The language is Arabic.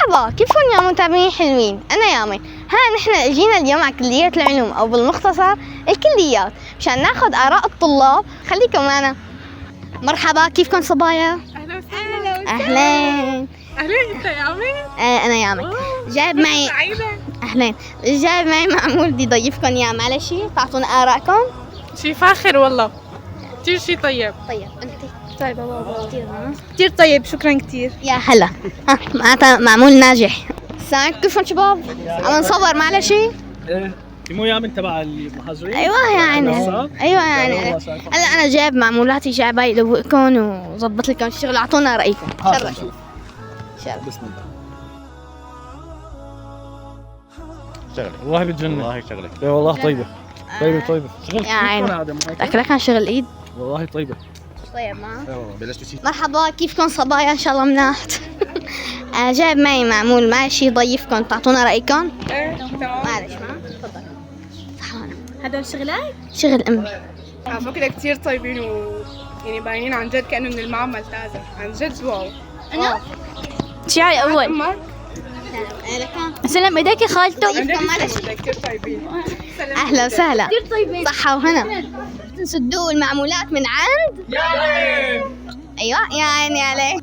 مرحبا، كيفكم يا متابعين حلوين؟ أنا يامن. نحن اجينا اليوم على كلية العلوم أو بالمختصر الكليات مشان ناخذ آراء الطلاب. خليكم معنا. مرحبا، كيفكم صبايا؟ أهلا وسهلا. أهلين. أهلين، أنت يامن؟ أنا يامن. جايب معي أهلين. جايب معي معمول بدي ضيفكم إياه، معلش تعطونا آراءكم. شي فاخر والله، كثير شي طيب. طيب أنت؟ طيبة بابا، كثير كثير طيب، شكرا كثير. يا هلا. معناتها معمول ناجح. السلام، كيفكم شباب؟ عم نصور معلش. ايه مو يامن تبع المحاضرين. ايوه يعني هلا انا جايب معمولاتي، جايب هاي لوقكم وظبط لكم الشغل. اعطونا رايكم. شرف بسم الله. شغلك والله بتجنن. والله شغلك. ايه والله طيبه. طيبه شغلك. يا عيني اكلك عن شغل ايد. والله طيبه. طيب ما ايه والله بلشت شيء. مرحبا، كيفكم صبايا؟ ان شاء الله مناح. جايب معي معمول ماشي ضيفكم، تعطونا رايكم. ايه تمام. معلش ما تفضل. صحونا. هدول شغلك؟ شغل امي. على فكرة كثير طيبين يعني باينين عن جد كأنه من المعمل تازة، عن جد واو. انا شعري أول أمك؟ سلام إيديك يا خالته. ضيفكم معلش. كثير طيبين. اهلا وسهلا. كثير طيبين. صحة وهنا. تنسدوا المعمولات من عند. ايوه يا عيني عليك.